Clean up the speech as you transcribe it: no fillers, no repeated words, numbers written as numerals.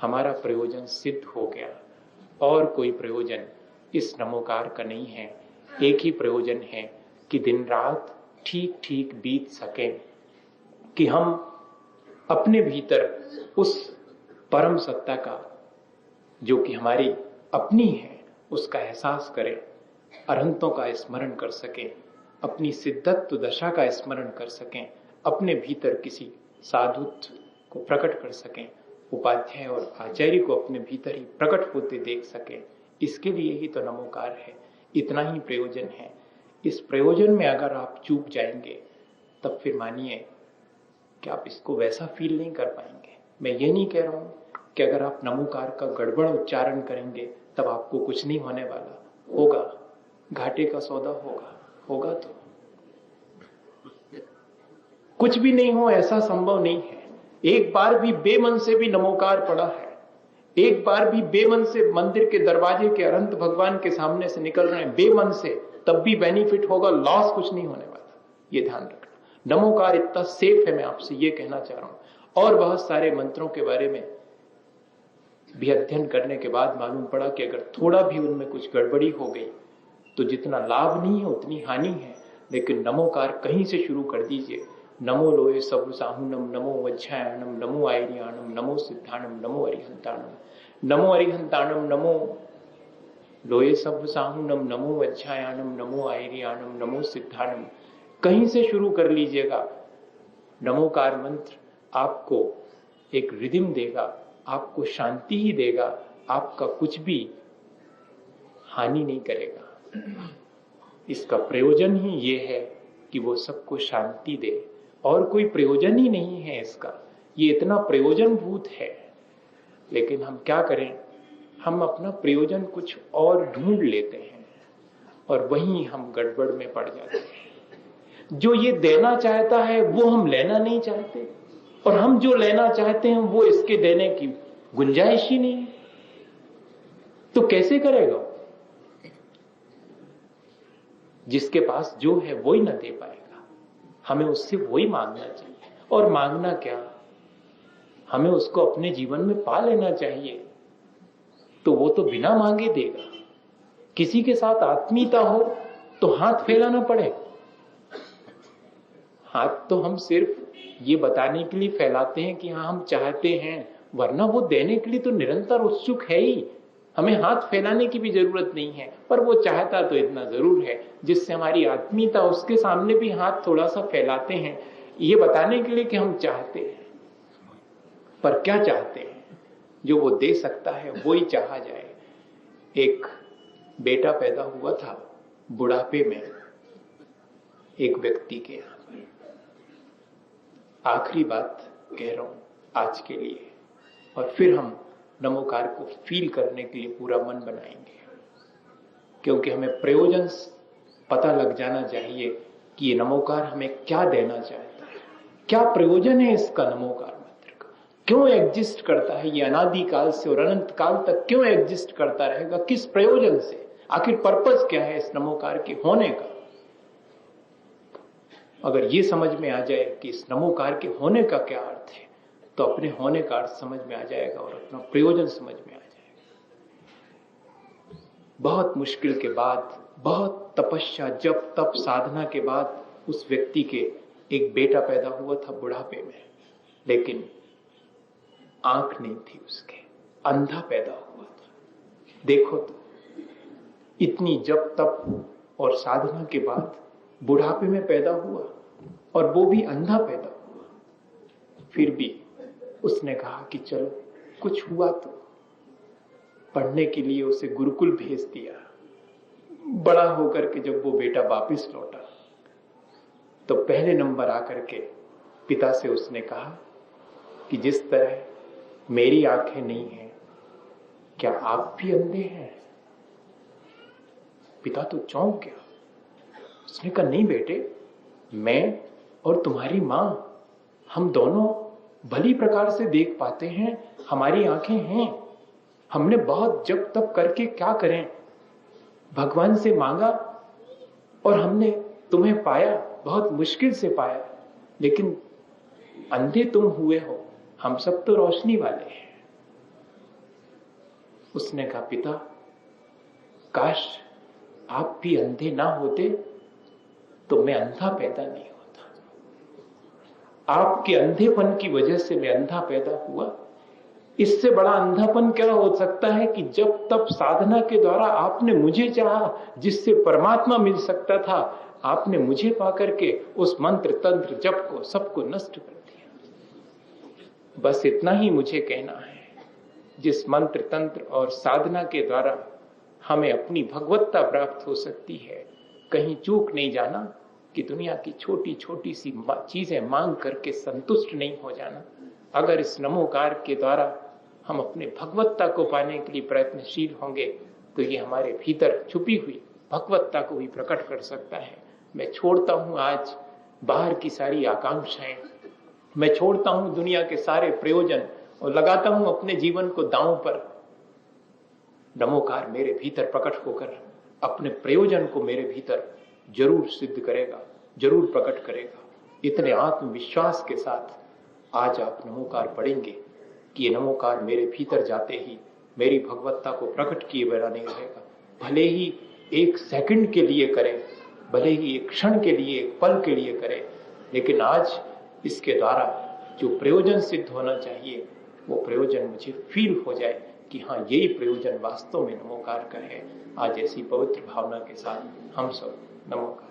हमारा प्रयोजन सिद्ध हो गया। और कोई प्रयोजन इस नमोकार का नहीं है। एक ही प्रयोजन है कि दिन रात ठीक ठीक बीत सके, कि हम अपने भीतर उस परम सत्ता का जो कि हमारी अपनी है उसका एहसास करें, अरहंतों का स्मरण कर सकें, अपनी सिद्धत्व दशा का स्मरण कर सकें, अपने भीतर किसी साधुत्व को प्रकट कर सकें, उपाध्याय और आचार्य को अपने भीतर ही प्रकट होते देख सकें। इसके लिए ही तो नमोकार है, इतना ही प्रयोजन है। इस प्रयोजन में अगर आप चूक जाएंगे तब फिर मानिए कि आप इसको वैसा फील नहीं कर पाएंगे। मैं ये नहीं कह रहा हूं कि अगर आप नमोकार का गड़बड़ उच्चारण करेंगे तब आपको कुछ नहीं होने वाला, होगा, घाटे का सौदा होगा, होगा तो कुछ भी नहीं हो ऐसा संभव नहीं है। एक बार भी बेमन से भी नमोकार पड़ा है, एक बार भी बेमन से मंदिर के दरवाजे के अनंत भगवान के सामने से निकल रहे हैं बेमन से, तब भी बेनिफिट होगा, लॉस कुछ नहीं होने वाला। ये ध्यान रखना, नमोकार इतना सेफ है, मैं आपसे ये कहना चाह रहा हूं। और बहुत सारे मंत्रों के बारे में भी अध्ययन करने के बाद मालूम पड़ा कि अगर थोड़ा भी उनमें कुछ गड़बड़ी हो गई तो जितना लाभ नहीं है उतनी हानि है। लेकिन नमोकार कहीं से शुरू कर दीजिए, नमो लोये सब साहुनम, नमो वज्झायनम, नमो आयरियाणम, नमो सिद्धाणम, नमो अरिहंताणम, नमो अरिहंताणम, नमो लोये सब साहुनम, नमो वज्झायनम, नमो आयरियाणम, नमो सिद्धाणम, कहीं से शुरू कर लीजिएगा। नमोकार मंत्र आपको एक रिदम देगा, आपको शांति ही देगा, आपका कुछ भी हानि नहीं करेगा। इसका प्रयोजन ही ये है कि वो सबको शांति दे, और कोई प्रयोजन ही नहीं है इसका। ये इतना प्रयोजन भूत है, लेकिन हम क्या करें, हम अपना प्रयोजन कुछ और ढूंढ लेते हैं और वहीं हम गड़बड़ में पड़ जाते हैं। जो ये देना चाहता है वो हम लेना नहीं चाहते, और हम जो लेना चाहते हैं वो इसके देने की गुंजाइश ही नहीं है। तो कैसे करेगा? जिसके पास जो है वो ही ना दे पाएगा, हमें उससे वही मांगना चाहिए। और मांगना क्या, हमें उसको अपने जीवन में पा लेना चाहिए, तो वो तो बिना मांगे देगा। किसी के साथ आत्मीयता हो तो हाथ फैलाना पड़े। हाथ तो हम सिर्फ ये बताने के लिए फैलाते हैं कि हाँ हम चाहते हैं, वरना वो देने के लिए तो निरंतर उत्सुक है ही। हमें हाथ फैलाने की भी जरूरत नहीं है, पर वो चाहता तो इतना जरूर है जिससे हमारी आत्मीयता, उसके सामने भी हाथ थोड़ा सा फैलाते हैं, ये बताने के लिए कि हम चाहते हैं। पर क्या चाहते हैं? जो वो दे सकता है वो ही चाहा जाए। एक बेटा पैदा हुआ था बुढ़ापे में एक व्यक्ति के यहाँ पर। आखिरी बात कह रहा हूं आज के लिए, और फिर हम नमोकार को फील करने के लिए पूरा मन बनाएंगे, क्योंकि हमें प्रयोजन पता लग जाना चाहिए कि ये नमोकार हमें क्या देना चाहता है, क्या प्रयोजन है इसका नमोकार मंत्र का, क्यों एग्जिस्ट करता है ये अनादिकाल से और अनंत काल तक, क्यों एग्जिस्ट करता रहेगा, किस प्रयोजन से, आखिर पर्पस क्या है इस नमोकार के होने का। अगर ये समझ में आ जाए कि इस नमोकार के होने का क्या अर्थ है, तो अपने होने का अर्थ समझ में आ जाएगा और अपना प्रयोजन समझ में आ जाएगा। बहुत मुश्किल के बाद, बहुत तपस्या, जप तप साधना के बाद उस व्यक्ति के एक बेटा पैदा हुआ था बुढ़ापे में, लेकिन आंख नहीं थी उसके, अंधा पैदा हुआ था। देखो तो, इतनी जप तप और साधना के बाद बुढ़ापे में पैदा हुआ, और वो भी अंधा पैदा हुआ। फिर भी उसने कहा कि चलो कुछ हुआ तो। पढ़ने के लिए उसे गुरुकुल भेज दिया। बड़ा होकर के जब वो बेटा वापस लौटा तो पहले नंबर आकर के पिता से उसने कहा कि जिस तरह मेरी आंखें नहीं हैं, क्या आप भी अंधे हैं? पिता तो चौंक गया। उसने कहा नहीं बेटे, मैं और तुम्हारी मां, हम दोनों भली प्रकार से देख पाते हैं, हमारी आंखें हैं। हमने बहुत जप तप करके क्या करें, भगवान से मांगा और हमने तुम्हें पाया, बहुत मुश्किल से पाया, लेकिन अंधे तुम हुए हो, हम सब तो रोशनी वाले हैं। उसने कहा, पिता काश आप भी अंधे ना होते तो मैं अंधा पैदा नहीं होता। आपके अंधेपन की वजह से मैं अंधा पैदा हुआ। इससे बड़ा अंधापन क्या हो सकता है कि जब तब साधना के द्वारा आपने मुझे चाहा, जिससे परमात्मा मिल सकता था, आपने मुझे पाकर के उस मंत्र तंत्र जप को सबको नष्ट कर दिया। बस इतना ही मुझे कहना है। जिस मंत्र तंत्र और साधना के द्वारा हमें अपनी भगवत्ता प्राप्त हो सकती है, कहीं चूक नहीं जाना कि दुनिया की छोटी छोटी सी चीजें मांग करके संतुष्ट नहीं हो जाना। अगर इस नमोकार के द्वारा हम अपने भगवत्ता को पाने के लिए प्रयत्नशील होंगे तो ये हमारे भीतर छुपी हुई भगवत्ता को भी प्रकट कर सकता है। मैं छोड़ता हूं आज बाहर की सारी आकांक्षाएं, मैं छोड़ता हूं दुनिया के सारे प्रयोजन और लगाता हूं अपने जीवन को दांव पर। नमोकार मेरे भीतर प्रकट होकर अपने प्रयोजन को मेरे भीतर जरूर सिद्ध करेगा, जरूर प्रकट करेगा। इतने आत्मविश्वास के साथ आज आप नमोकार पढ़ेंगे कि ये नमोकार मेरे भीतर जाते ही मेरी भगवत्ता को प्रकट किए बिना नहीं रहेगा। भले ही एक सेकंड के लिए करें, भले ही एक क्षण के लिए, एक पल के लिए करें, लेकिन आज इसके द्वारा जो प्रयोजन सिद्ध होना चाहिए वो प्रयोजन मुझे फील हो जाए कि हाँ, यही प्रयोजन वास्तव में नमोकार का है। आज ऐसी पवित्र भावना के साथ हम सब नमोकार।